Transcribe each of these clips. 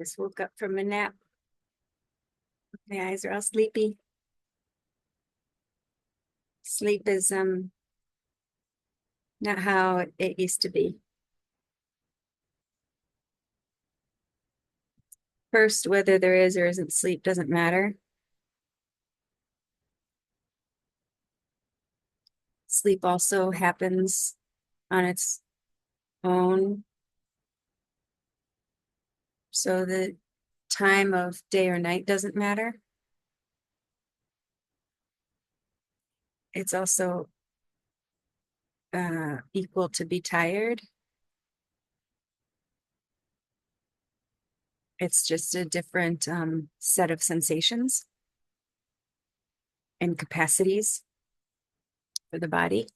Just woke up from a nap. My eyes are all sleepy. Sleep is not how it used to be. First, whether there is or isn't sleep doesn't matter. Sleep also happens on its own. So the time of day or night doesn't matter. It's also equal to be tired. It's just a different set of sensations and capacities for the body.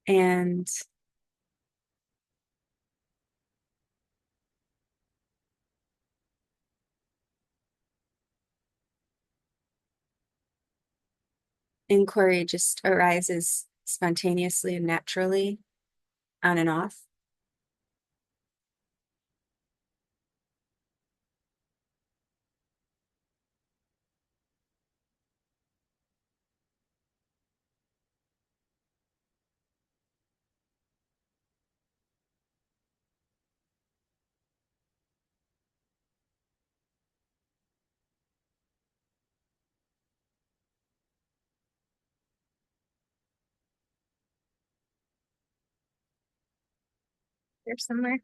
And inquiry just arises spontaneously and naturally on and off. There somewhere.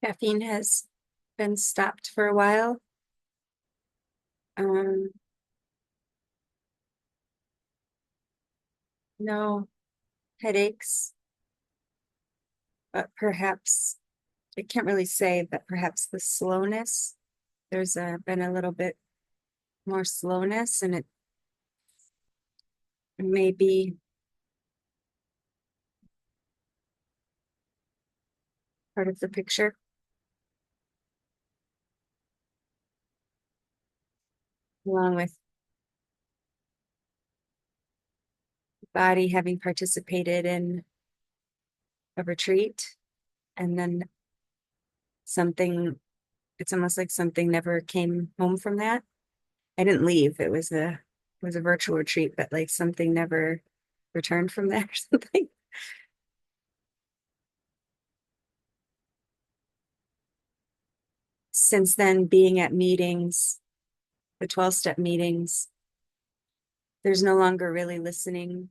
Caffeine has been stopped for a while. Um, no headaches, but perhaps I can't really say, but perhaps the slowness. There's been a little bit more slowness, and it may be part of the picture, along with the body having participated in a retreat, and then something. It's almost like something never came home from that. I didn't leave. It was a virtual retreat, but like something never returned from that or something. Since then, being at meetings, the 12-step meetings, there's no longer really listening,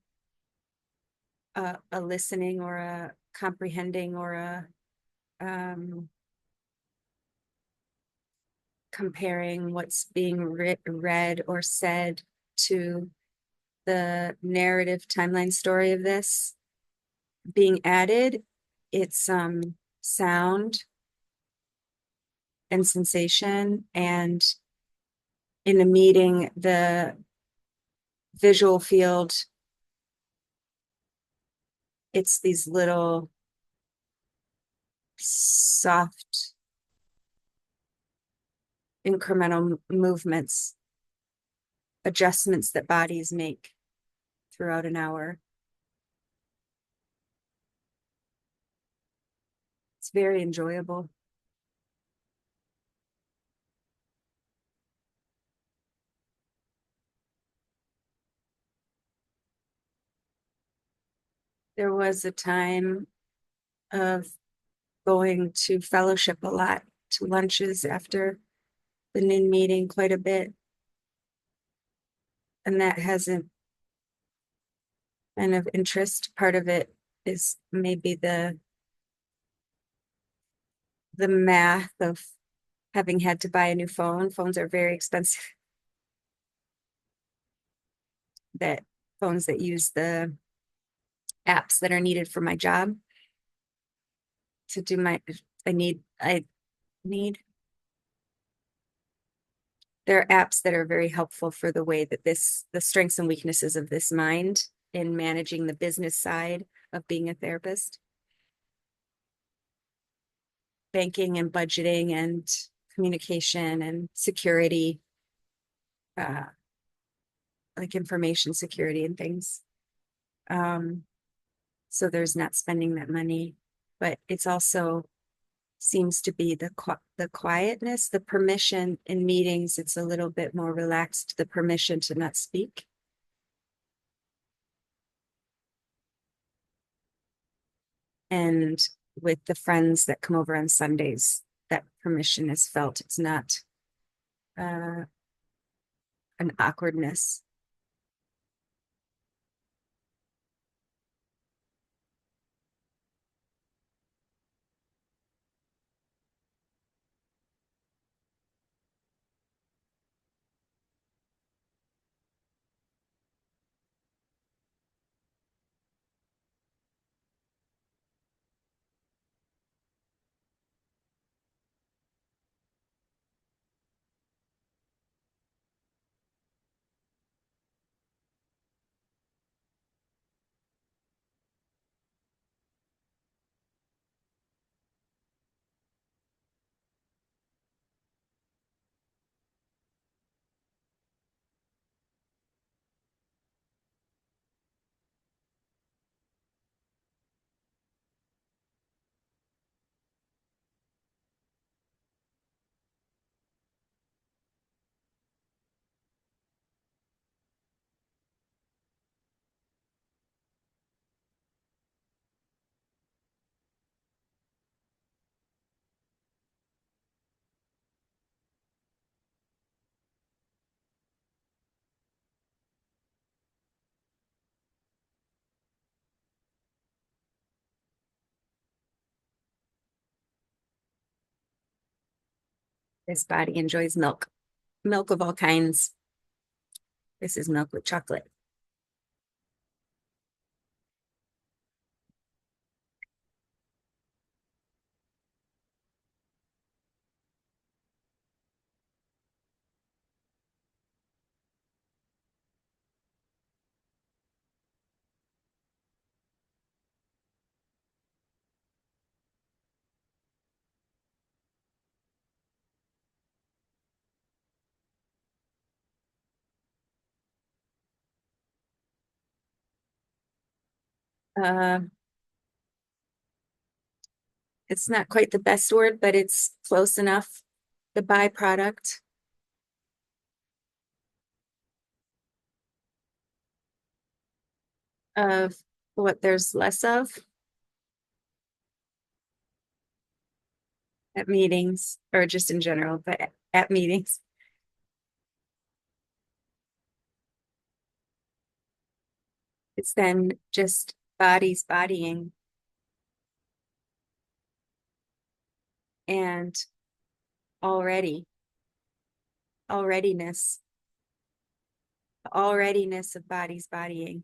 a listening or a comprehending or a comparing what's being read or said to the narrative timeline story of this being added. It's sound and sensation, and in a meeting, the visual field, it's these little soft incremental movements, adjustments that bodies make throughout an hour. It's very enjoyable. There was a time of going to fellowship a lot, to lunches after the noon meeting quite a bit. And that hasn't been of interest. Part of it is maybe the math of having had to buy a new phone. Phones are very expensive. That phones that use the apps that are needed for my job I need there are apps that are very helpful for the way that the strengths and weaknesses of this mind in managing the business side of being a therapist, banking and budgeting and communication and security, uh, like information security and things. Um, so there's not spending that money, but it's also seems to be the quietness, the permission in meetings. It's a little bit more relaxed, the permission to not speak. And with the friends that come over on Sundays, that permission is felt. It's not uh, an awkwardness. This body enjoys milk, milk of all kinds. This is milk with chocolate. Uh, it's not quite the best word, but it's close enough. The byproduct of what there's less of at meetings or just in general, but at meetings, it's then just bodies bodying and already, alreadiness, alreadiness of bodies bodying.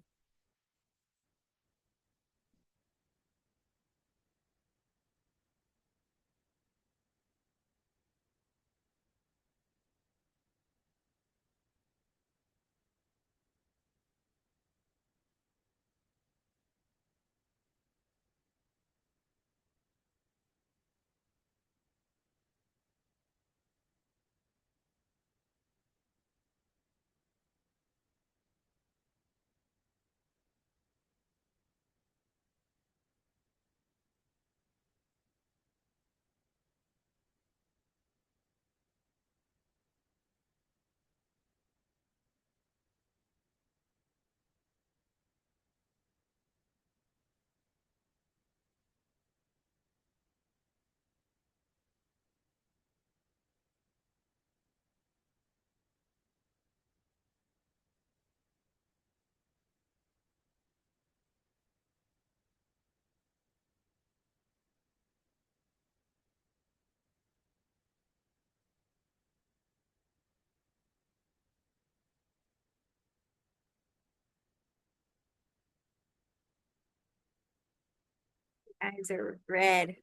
Eyes are red.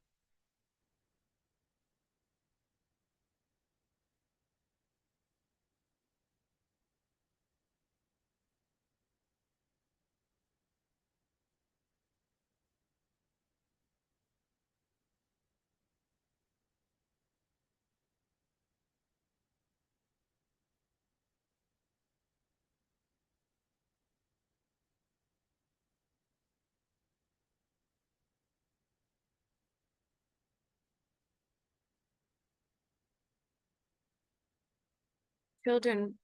Children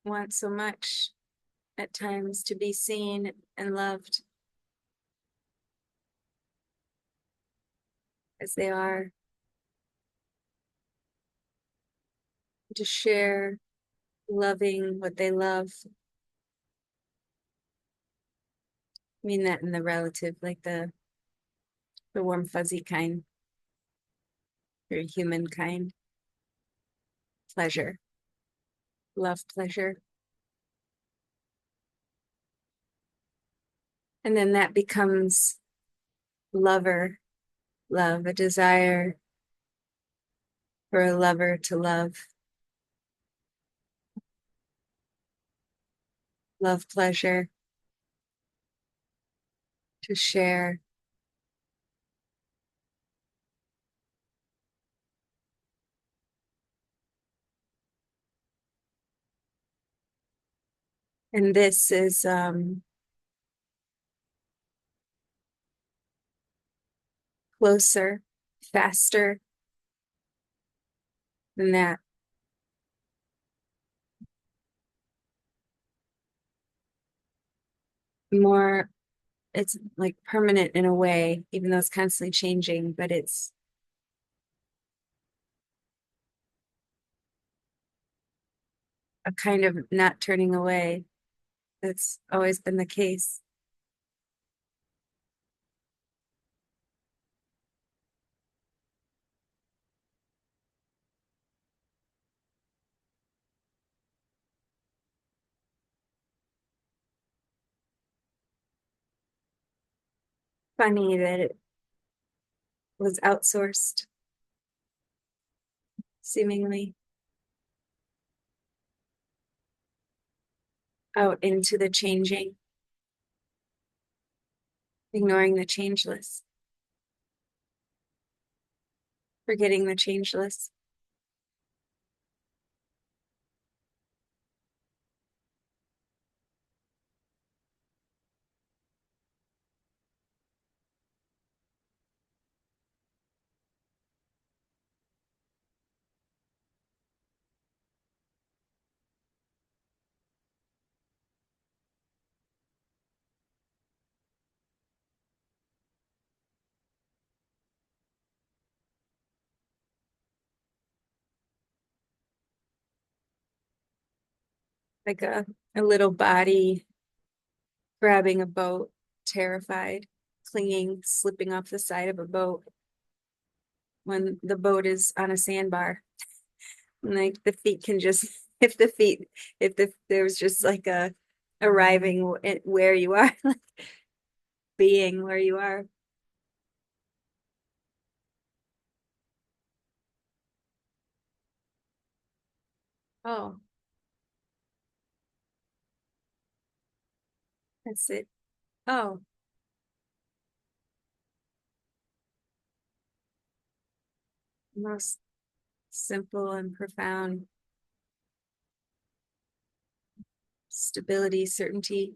want so much at times to be seen and loved as they are, to share loving what they love. I mean that in the relative, like the warm fuzzy kind, very human kind, pleasure, love, pleasure. And then that becomes lover, love, a desire for a lover to love, love, pleasure, to share. And this is closer, faster than that. More, it's like permanent in a way, even though it's constantly changing, but it's a kind of not turning away. That's always been the case. Funny that it was outsourced, seemingly out into the changing, ignoring the changeless, forgetting the changeless. Like a little body grabbing a boat, terrified, clinging, slipping off the side of a boat when the boat is on a sandbar. And like the feet can just, if the feet, there was just like a arriving at where you are, like being where you are. Oh, that's it. Oh, most simple and profound stability, certainty.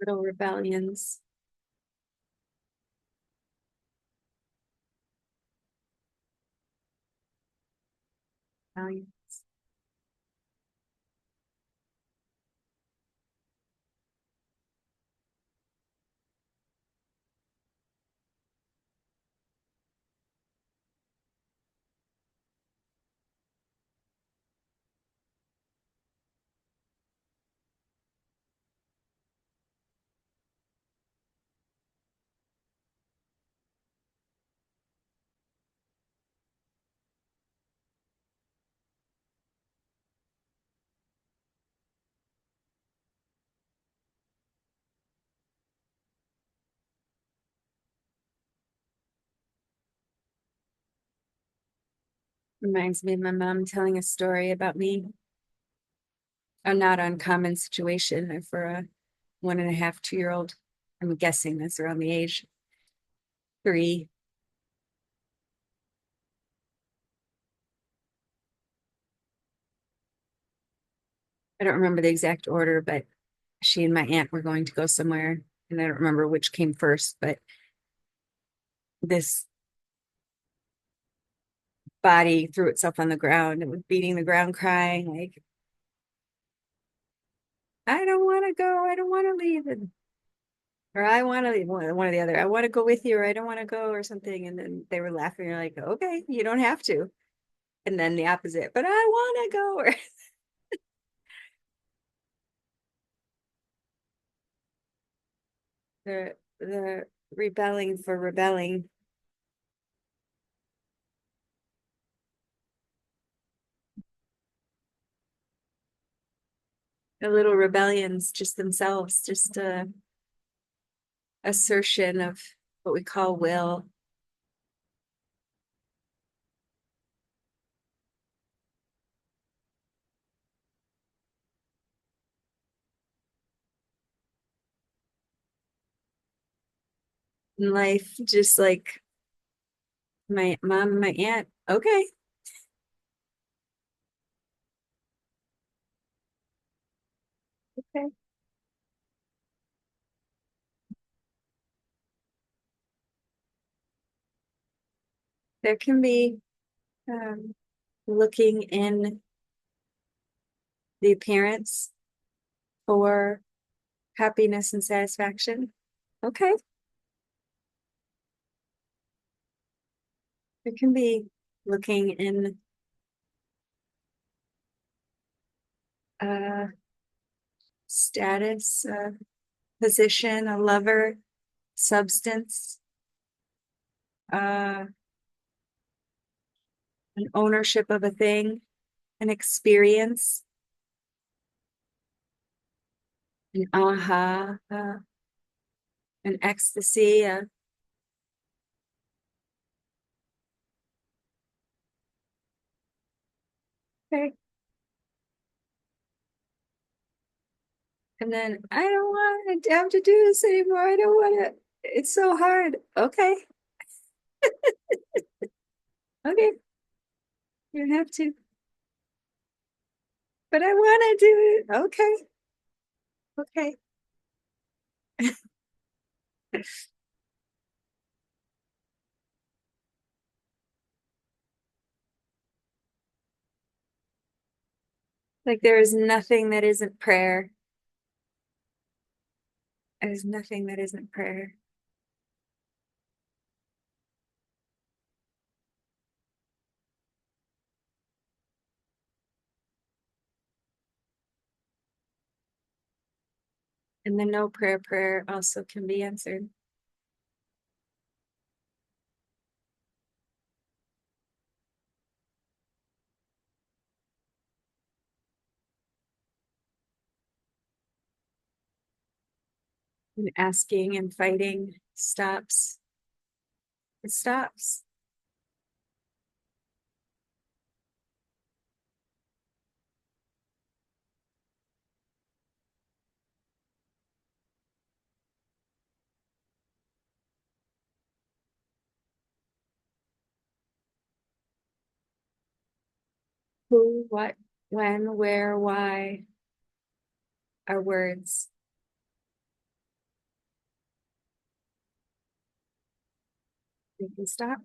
Little rebellions. Rebellions. Reminds me of my mom telling a story about me. A not uncommon situation for a 1.5, 2 year old. I'm guessing that's around the age 3. I don't remember the exact order, but she and my aunt were going to go somewhere, and I don't remember which came first, but this body threw itself on the ground and was beating the ground, crying, like, I don't want to go, I don't want to leave. Or I want to leave, one or the other. I want to go with you, or I don't want to go, or something. And then they were laughing. You're like, okay, you don't have to. And then the opposite, but I want to go. Or the rebelling for rebelling. The little rebellions just themselves, just a assertion of what we call will. In life, just like my mom and my aunt. Okay, okay. There can be um, looking in the appearance for happiness and satisfaction. Okay. There can be looking in uh, status, position, a lover, substance, uh, an ownership of a thing, an experience, an aha, an ecstasy. Okay. And then I don't want to have to do this anymore. I don't want to. It's so hard. Okay. Okay. You don't have to. But I want to do it. Okay. Okay. Like there is nothing that isn't prayer. There's nothing that isn't prayer. And the no prayer also can be answered. And asking and fighting stops. It stops. Who, what, when, where, why are words. We can stop.